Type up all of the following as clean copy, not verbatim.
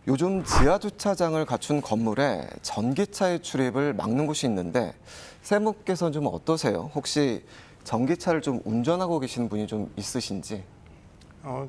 요즘 지하 주차장을 갖춘 건물에 전기차의 출입을 막는 곳이 있는데 세무께서는 좀 어떠세요? 혹시 전기차를 좀 운전하고 계시는 분이 좀 있으신지?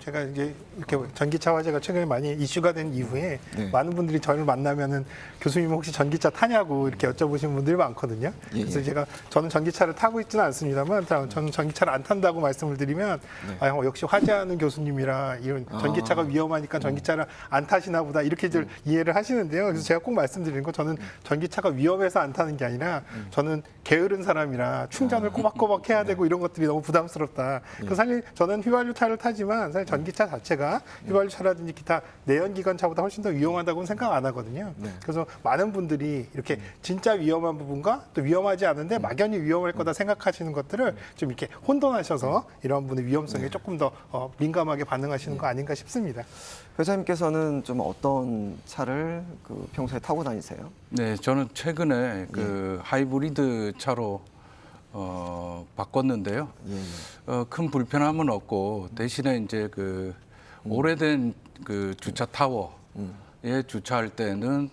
제가 이제 이렇게 전기차 화재가 최근에 많이 이슈가 된 이후에 네. 많은 분들이 저를 만나면은 교수님 혹시 전기차 타냐고 이렇게 여쭤보시는 분들이 많거든요. 예, 그래서 예. 저는 전기차를 타고 있지는 않습니다만 저는 전기차를 안 탄다고 말씀을 드리면 역시 화재하는 교수님이라 이런 전기차가 위험하니까 전기차를 안 타시나 보다 이렇게들 이해를 하시는데요. 그래서 제가 꼭 말씀드리는 건 저는 전기차가 위험해서 안 타는 게 아니라 저는 게으른 사람이라 충전을 꼬박꼬박 해야 되고 이런 것들이 너무 부담스럽다. 그래서 사실 저는 휘발유차를 타지만 사실 전기차 자체가 휘발유차라든지 기타 내연기관차보다 훨씬 더 위험하다고는 생각 안 하거든요. 그래서 많은 분들이 이렇게 진짜 위험한 부분과 또 위험하지 않은데 막연히 위험할 거다 생각하시는 것들을 좀 이렇게 혼돈하셔서 이런 분의 위험성에 조금 더 민감하게 반응하시는 거 아닌가 싶습니다. 회장님께서는 좀 어떤 차를 평소에 타고 다니세요? 네, 저는 최근에 그 하이브리드 차로 바꿨는데요. 예. 큰 불편함은 없고 대신에 이제 그 오래된 그 주차 타워에 주차할 때는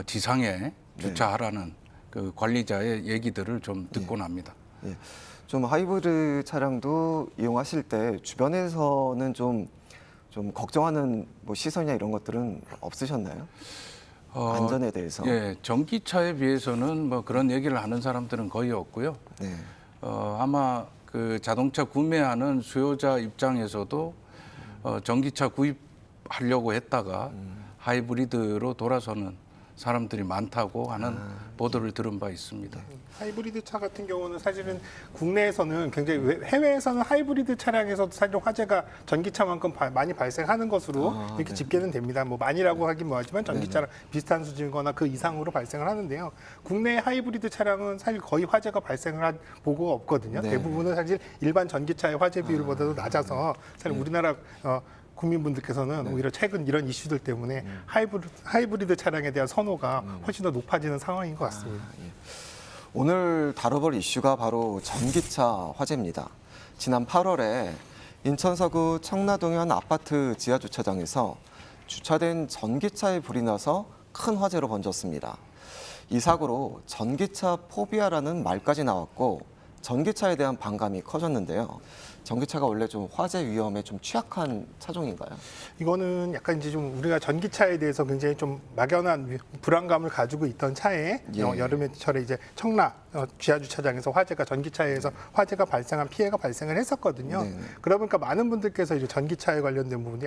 지상에 주차하라는 그 관리자의 얘기들을 좀 듣곤 합니다. 예. 좀 하이브리드 차량도 이용하실 때 주변에서는 좀 걱정하는 뭐 시선이나 이런 것들은 없으셨나요? 안전에 대해서. 예, 전기차에 비해서는 뭐 그런 얘기를 하는 사람들은 거의 없고요. 네. 아마 그 자동차 구매하는 수요자 입장에서도 전기차 구입하려고 했다가 하이브리드로 돌아서는 사람들이 많다고 하는 보도를 들은 바 있습니다. 하이브리드 차 같은 경우는 사실은 국내에서는 굉장히 해외에서는 하이브리드 차량에서도 사실 화재가 전기차만큼 많이 발생하는 것으로 이렇게 집계는 됩니다. 뭐 많이라고 하긴 뭐하지만 전기차랑 비슷한 수준이거나 그 이상으로 발생을 하는데요. 국내 하이브리드 차량은 사실 거의 화재가 발생을 한 보고가 없거든요. 네. 대부분은 사실 일반 전기차의 화재 비율보다도 낮아서 사실 우리나라 국민분들께서는 오히려 최근 이런 이슈들 때문에 하이브리드 차량에 대한 선호가 훨씬 더 높아지는 상황인 것 같습니다. 오늘 다뤄볼 이슈가 바로 전기차 화재입니다. 지난 8월에 인천 서구 청라동의 한 아파트 지하 주차장에서 주차된 전기차에 불이 나서 큰 화재로 번졌습니다. 이 사고로 전기차 포비아라는 말까지 나왔고 전기차에 대한 반감이 커졌는데요. 전기차가 원래 좀 화재 위험에 좀 취약한 차종인가요? 이거는 약간 이제 좀 우리가 전기차에 대해서 굉장히 좀 막연한 불안감을 가지고 있던 차에 예. 여름철에 이제 청라 지하 주차장에서 전기차에서 화재가 발생한 피해가 발생을 했었거든요. 네. 그러다 보니까 많은 분들께서 이제 전기차에 관련된 부분이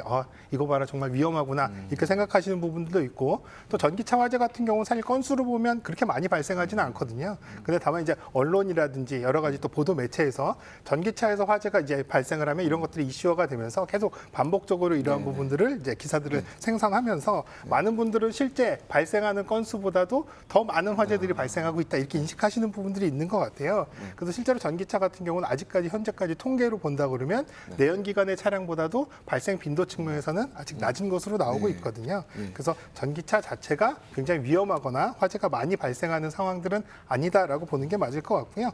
이거 봐라 정말 위험하구나 이렇게 생각하시는 부분들도 있고 또 전기차 화재 같은 경우는 사실 건수로 보면 그렇게 많이 발생하지는 않거든요. 근데 다만 이제 언론이라든지 여러 가지 또 보도 매체에서 전기차에서 화재가 이제 발생을 하면 이런 것들이 이슈화가 되면서 계속 반복적으로 이러한 부분들을 이제 기사들을 생산하면서 많은 분들은 실제 발생하는 건수보다도 더 많은 화재들이 발생하고 있다 이렇게 인식하시는 부분들이 있는 것 같아요. 그래서 실제로 전기차 같은 경우는 아직까지 현재까지 통계로 본다 그러면 내연기관의 차량보다도 발생 빈도 측면에서는 아직 낮은 것으로 나오고 있거든요. 그래서 전기차 자체가 굉장히 위험하거나 화재가 많이 발생하는 상황들은 아니다라고 보는 게 맞을 것 같고요.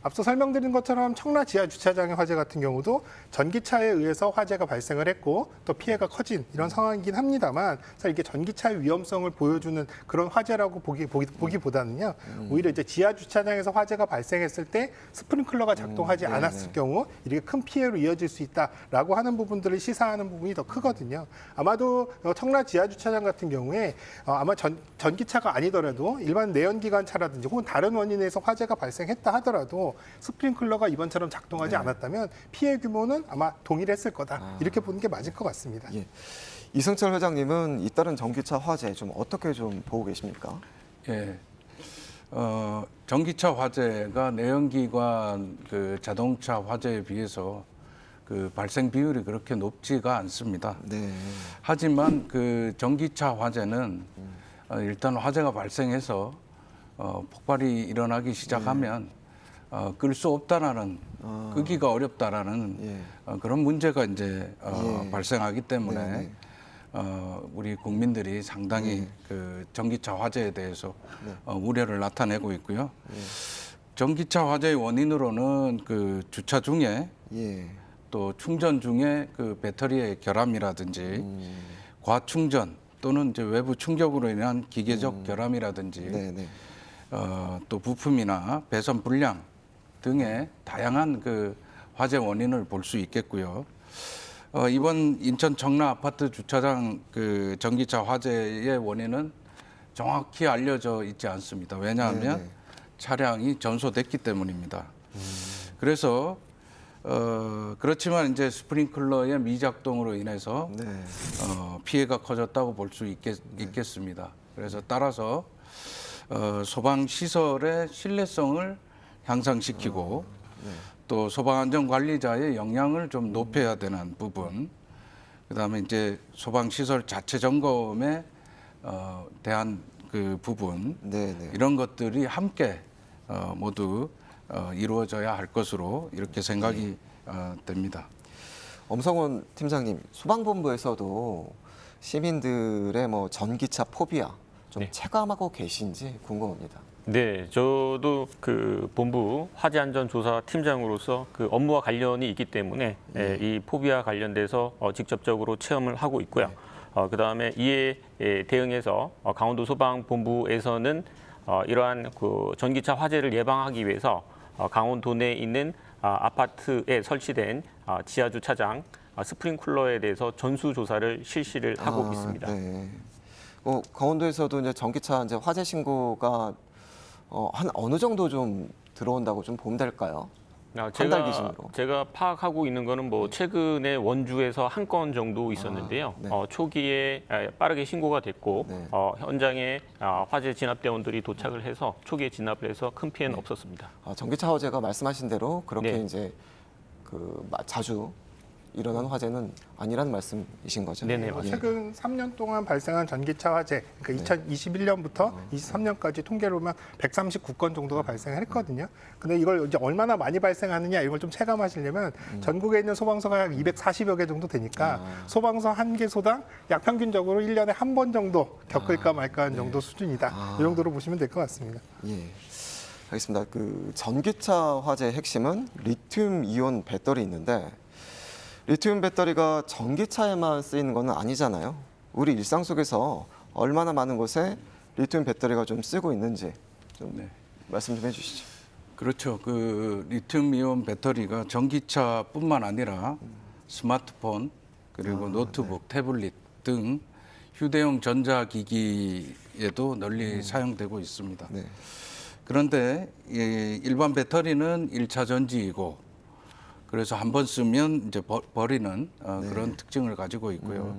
앞서 설명드린 것처럼 청라 지하 주차장의 화재 같은 경우도 전기차에 의해서 화재가 발생을 했고 또 피해가 커진 이런 상황이긴 합니다만 사실 이게 전기차의 위험성을 보여주는 그런 화재라고 보기보다는요. 오히려 이제 지하 주차장에서 화재가 발생했을 때 스프링클러가 작동하지 않았을 경우 이렇게 큰 피해로 이어질 수 있다라고 하는 부분들을 시사하는 부분이 더 크거든요. 아마도 청라 지하 주차장 같은 경우에 아마 전기차가 아니더라도 일반 내연기관차라든지 혹은 다른 원인에서 화재가 발생했다 하더라도 스프링클러가 이번처럼 작동하지 않았다면 피해 규모는 아마 동일했을 거다. 이렇게 보는 게 맞을 것 같습니다. 예. 이승철 회장님은 잇따른 전기차 화재 좀 어떻게 좀 보고 계십니까? 예. 전기차 화재가 내연기관 그 자동차 화재에 비해서 그 발생 비율이 그렇게 높지가 않습니다. 네. 하지만 그 전기차 화재는 일단 화재가 발생해서 폭발이 일어나기 시작하면 끌 수 없다라는 끄기가 어렵다라는 그런 문제가 이제 발생하기 때문에 우리 국민들이 상당히 그 전기차 화재에 대해서 우려를 나타내고 있고요. 전기차 화재의 원인으로는 그 주차 중에 또 충전 중에 그 배터리의 결함이라든지 과충전 또는 이제 외부 충격으로 인한 기계적 결함이라든지 네, 네. 또 부품이나 배선 불량 등의 다양한 그 화재 원인을 볼 수 있겠고요. 이번 인천 청라 아파트 주차장 그 전기차 화재의 원인은 정확히 알려져 있지 않습니다. 왜냐하면 네네. 차량이 전소됐기 때문입니다. 그래서 그렇지만 이제 스프링클러의 미작동으로 인해서 네. 피해가 커졌다고 볼 수 있겠습니다. 그래서 따라서 소방 시설의 신뢰성을 향상시키고 또 소방안전 관리자의 역량을 좀 높여야 되는 부분, 그다음에 이제 소방 시설 자체 점검에 대한 그 부분, 네, 네. 이런 것들이 함께 모두 이루어져야 할 것으로 이렇게 생각이 됩니다. 엄성원 팀장님, 소방본부에서도 시민들의 뭐 전기차 포비아 좀 네. 체감하고 계신지 궁금합니다. 네, 저도 그 본부 화재안전조사 팀장으로서 그 업무와 관련이 있기 때문에 이 포비아 관련돼서 직접적으로 체험을 하고 있고요. 그다음에 이에 대응해서 강원도 소방본부에서는 이러한 그 전기차 화재를 예방하기 위해서 강원도 내에 있는 아파트에 설치된 지하 주차장 스프링쿨러에 대해서 전수 조사를 실시를 하고 있습니다. 네. 강원도에서도 이제 전기차 이제 화재 신고가 한 어느 정도 좀 들어온다고 좀 보면 될까요? 한 달 기준으로. 제가 파악하고 있는 거는 뭐 최근에 원주에서 한 건 정도 있었는데요. 네. 초기에 빠르게 신고가 됐고 네. 현장에 화재 진압대원들이 도착을 해서 초기에 진압을 해서 큰 피해는 없었습니다. 전기차 화재가 말씀하신 대로 그렇게 네. 이제 자주 일어나는 화재는 아니라는 말씀이신 거죠? 네네, 맞습니다. 최근 3년 동안 발생한 전기차 화재, 그러니까 2021년부터 23년까지 통계로 보면 139건 정도가 발생을 했거든요. 근데 이걸 이제 얼마나 많이 발생하느냐 이걸 좀 체감하시려면 전국에 있는 소방서가 약 240여 개 정도 되니까 소방서 한 개소당 약 평균적으로 1년에 한 번 정도 겪을까 말까 하는 정도 수준이다. 이 정도로 보시면 될 것 같습니다. 예. 알겠습니다. 그 전기차 화재의 핵심은 리튬 이온 배터리 있는데 리튬 배터리가 전기차에만 쓰이는 건 아니잖아요. 우리 일상 속에서 얼마나 많은 곳에 리튬 배터리가 좀 쓰고 있는지 좀 네. 말씀 좀 해주시죠. 그렇죠. 그 리튬이온 배터리가 전기차뿐만 아니라 스마트폰 그리고 노트북, 태블릿 등 휴대용 전자기기에도 널리 사용되고 있습니다. 네. 그런데 일반 배터리는 1차 전지이고 그래서 한 번 쓰면 이제 버리는 그런 특징을 가지고 있고요.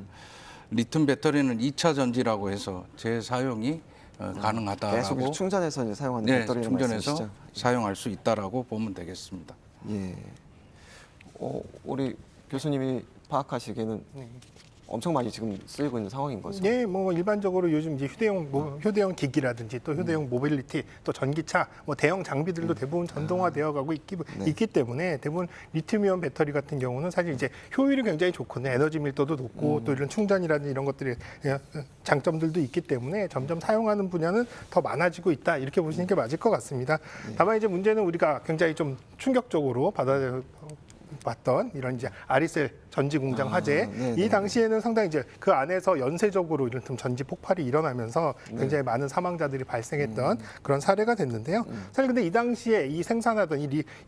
리튬 배터리는 2차 전지라고 해서 재사용이 가능하다라고 계속 충전해서 이제 사용하는 네, 배터리를 충전해서 말씀이시죠? 사용할 수 있다라고 보면 되겠습니다. 예. 우리 교수님이 파악하시기에는 엄청 많이 지금 쓰이고 있는 상황인 거죠? 예, 뭐 일반적으로 요즘 이제 휴대용 기기라든지 또 휴대용 모빌리티 또 전기차 뭐 대형 장비들도 대부분 전동화되어 가고 있기 때문에 대부분 리튬이온 배터리 같은 경우는 사실 이제 효율이 굉장히 좋거든요. 에너지 밀도도 높고 또 이런 충전이라든지 이런 것들이 장점들도 있기 때문에 점점 사용하는 분야는 더 많아지고 있다. 이렇게 보시는 게 맞을 것 같습니다. 다만 이제 문제는 우리가 굉장히 좀 충격적으로 봤던 이런 이제 아리셀 전지 공장 화재 네네. 이 당시에는 상당히 이제 그 안에서 연쇄적으로 이런 전지 폭발이 일어나면서 굉장히 많은 사망자들이 발생했던 그런 사례가 됐는데요. 사실 근데 이 당시에 이 생산하던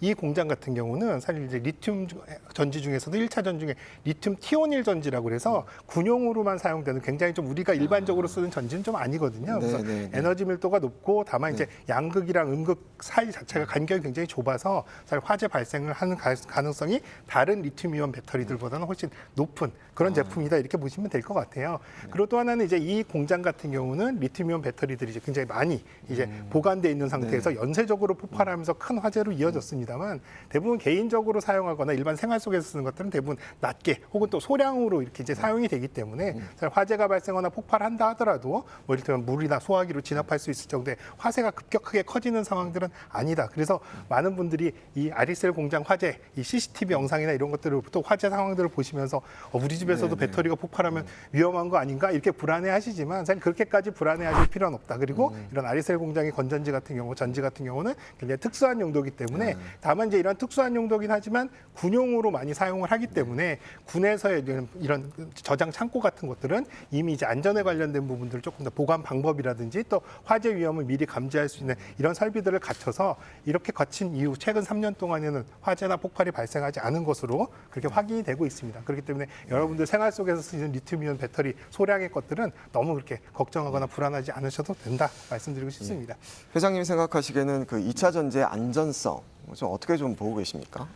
이 공장 같은 경우는 사실 이제 리튬 전지 중에서도 1차 전 중에 리튬 티오닐 전지라고 그래서 군용으로만 사용되는 굉장히 좀 우리가 일반적으로 쓰는 전지는 좀 아니거든요. 그래서 네네네. 에너지 밀도가 높고 다만 이제 양극이랑 음극 사이 자체가 간격이 굉장히 좁아서 사실 화재 발생을 하는 가능성이 다른 리튬이온 배터리들보다는 훨씬 높은 그런 제품이다 이렇게 보시면 될 것 같아요. 그리고 또 하나는 이제 이 공장 같은 경우는 리튬이온 배터리들이 이제 굉장히 많이 이제 보관돼 있는 상태에서 연쇄적으로 폭발하면서 큰 화재로 이어졌습니다만 대부분 개인적으로 사용하거나 일반 생활 속에서 쓰는 것들은 대부분 낮게 혹은 또 소량으로 이렇게 이제 사용이 되기 때문에 사실 화재가 발생하거나 폭발한다 하더라도 뭐 이를테면 물이나 소화기로 진압할 수 있을 정도의 화재가 급격하게 커지는 상황들은 아니다. 그래서 많은 분들이 이 아리셀 공장 화재, 이 CCTV 영상이나 이런 것들을 또 화재 상황들을 보시면서 우리 집에서도 배터리가 폭발하면 위험한 거 아닌가 이렇게 불안해하시지만 사실 그렇게까지 불안해하실 필요는 없다. 그리고 이런 아리셀 공장의 건전지 같은 경우, 전지 같은 경우는 굉장히 특수한 용도이기 때문에 다만 이제 이런 특수한 용도긴 하지만 군용으로 많이 사용을 하기 때문에 군에서의 이런 저장 창고 같은 것들은 이미 이제 안전에 관련된 부분들을 조금 더 보관 방법이라든지 또 화재 위험을 미리 감지할 수 있는 이런 설비들을 갖춰서 이렇게 거친 이후 최근 3년 동안에는 화재나 폭발이 발생하지 않은 것으로 그렇게 확인이 되고 있습니다. 그렇기 때문에 여러분들 생활 속에서 쓰이는 리튬이온 배터리 소량의 것들은 너무 그렇게 걱정하거나 불안하지 않으셔도 된다 말씀드리고 싶습니다. 회장님이 생각하시기에는 그 2차 전지의 안전성 좀 어떻게 좀 보고 계십니까?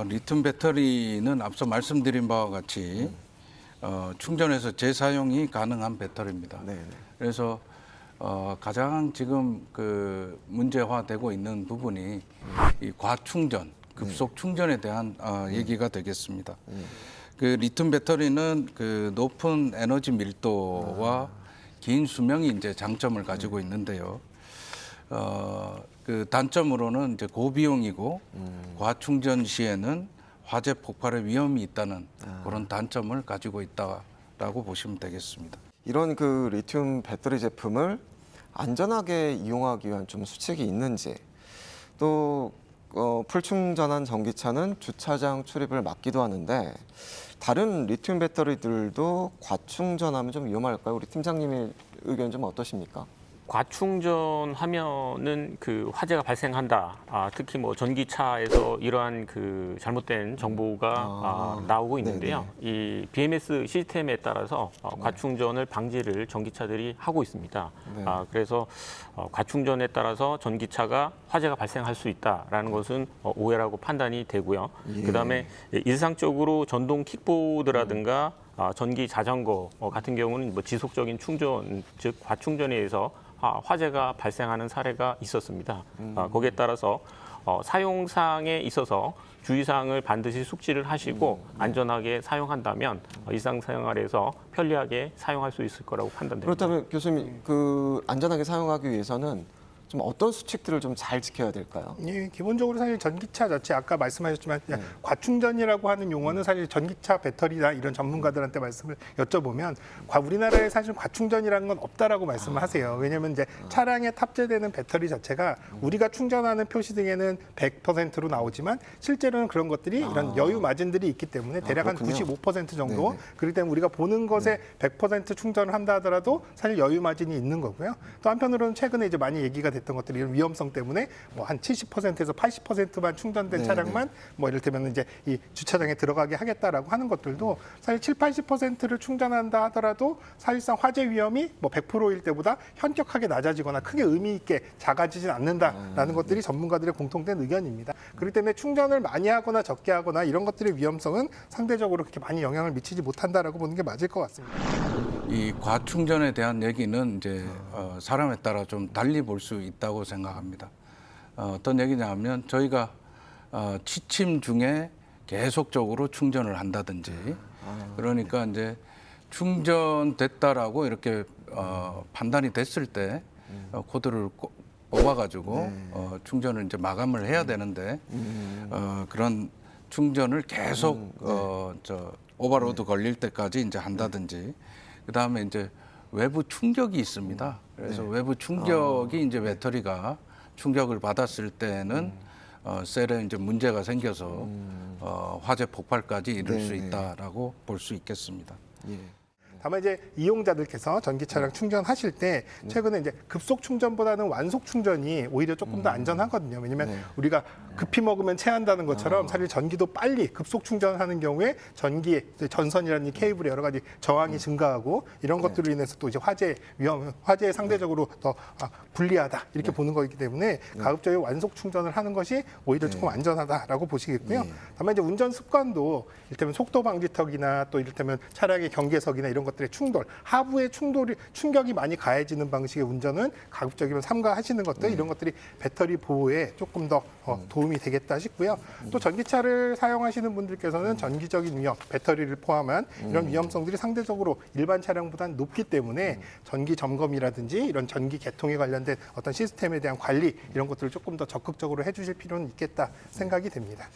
리튬 배터리는 앞서 말씀드린 바와 같이 충전해서 재사용이 가능한 배터리입니다. 네. 그래서 가장 지금 그 문제화되고 있는 부분이 이 과충전, 급속 충전에 대한 얘기가 되겠습니다. 그 리튬 배터리는 그 높은 에너지 밀도와 긴 수명이 이제 장점을 가지고 있는데요. 그 단점으로는 이제 고비용이고 과충전 시에는 화재 폭발의 위험이 있다는 그런 단점을 가지고 있다라고 보시면 되겠습니다. 이런 그 리튬 배터리 제품을 안전하게 이용하기 위한 좀 수칙이 있는지 또 풀충전한 전기차는 주차장 출입을 막기도 하는데 다른 리튬 배터리들도 과충전하면 좀 위험할까요? 우리 팀장님의 의견 좀 어떠십니까? 과충전하면은 그 화재가 발생한다. 특히 뭐 전기차에서 이러한 그 잘못된 정보가 나오고 있는데요. 이 BMS 시스템에 따라서 과충전을 방지를 전기차들이 하고 있습니다. 네. 그래서 과충전에 따라서 전기차가 화재가 발생할 수 있다라는 것은 오해라고 판단이 되고요. 그다음에 일상적으로 전동 킥보드라든가 전기 자전거 같은 경우는 뭐 지속적인 충전, 즉 과충전에 의해서 화재가 발생하는 사례가 있었습니다. 거기에 따라서 사용상에 있어서 주의사항을 반드시 숙지를 하시고 안전하게 사용한다면 일상생활에서 편리하게 사용할 수 있을 거라고 판단됩니다. 그렇다면 교수님 그 안전하게 사용하기 위해서는 좀 어떤 수칙들을 좀 잘 지켜야 될까요? 예, 기본적으로 사실 전기차 자체 아까 말씀하셨지만 그냥 과충전이라고 하는 용어는 사실 전기차 배터리나 이런 전문가들한테 말씀을 여쭤보면 우리나라에 사실 과충전이라는 건 없다라고 말씀을 하세요. 왜냐하면 이제 차량에 탑재되는 배터리 자체가 우리가 충전하는 표시 등에는 100%로 나오지만 실제로는 그런 것들이 이런 여유 마진들이 있기 때문에 대략 한 그렇군요. 95% 정도 네네. 그렇기 때문에 우리가 보는 것에 100% 충전을 한다 하더라도 사실 여유 마진이 있는 거고요. 또 한편으로는 최근에 이제 많이 얘기가 됐던 것들이 이런 위험성 때문에 뭐 한 70%에서 80%만 충전된 네네. 차량만 뭐 이를테면 이제 이 주차장에 들어가게 하겠다라고 하는 것들도 사실 70~80%를 충전한다 하더라도 사실상 화재 위험이 뭐 100%일 때보다 현격하게 낮아지거나 크게 의미 있게 작아지진 않는다라는 것들이 전문가들의 공통된 의견입니다. 그렇기 때문에 충전을 많이 하거나 적게 하거나 이런 것들의 위험성은 상대적으로 그렇게 많이 영향을 미치지 못한다라고 보는 게 맞을 것 같습니다. 이 과충전에 대한 얘기는 이제 사람에 따라 좀 달리 볼 수 있다고 생각합니다. 어떤 얘기냐 하면 저희가 취침 중에 계속적으로 충전을 한다든지 그러니까 이제 충전됐다라고 이렇게 판단이 됐을 때 코드를 뽑아가지고 충전을 이제 마감을 해야 되는데 그런 충전을 계속 오버로드 걸릴 때까지 이제 한다든지 그 다음에 이제 외부 충격이 있습니다. 그래서 외부 충격이 이제 배터리가 충격을 받았을 때는 셀에 이제 문제가 생겨서 화재 폭발까지 이를 수 있다라고 볼 수 있겠습니다. 예. 다만 이제 이용자들께서 전기차량 충전하실 때 최근에 이제 급속 충전보다는 완속 충전이 오히려 조금 더 안전하거든요. 왜냐하면 우리가 급히 먹으면 체한다는 것처럼 사실 전기도 빨리 급속 충전하는 경우에 전기의 전선이라는 이 케이블의 여러 가지 저항이 증가하고 이런 것들로 인해서 또 이제 화재에 상대적으로 더 불리하다 이렇게 보는 거기 때문에 가급적이 완속 충전을 하는 것이 오히려 조금 안전하다라고 보시겠고요. 다만 이제 운전 습관도 이를테면 속도 방지턱이나 또 이를테면 차량의 경계석이나 이런 것들의 충돌, 하부의 충격이 많이 가해지는 방식의 운전은 가급적이면 삼가하시는 것들 이런 것들이 배터리 보호에 조금 더 도움이 되겠다 싶고요. 또 전기차를 사용하시는 분들께서는 전기적인 위험, 배터리를 포함한 이런 위험성들이 상대적으로 일반 차량보다는 높기 때문에 전기 점검이라든지 이런 전기 개통에 관련된 어떤 시스템에 대한 관리 이런 것들을 조금 더 적극적으로 해주실 필요는 있겠다 생각이 됩니다.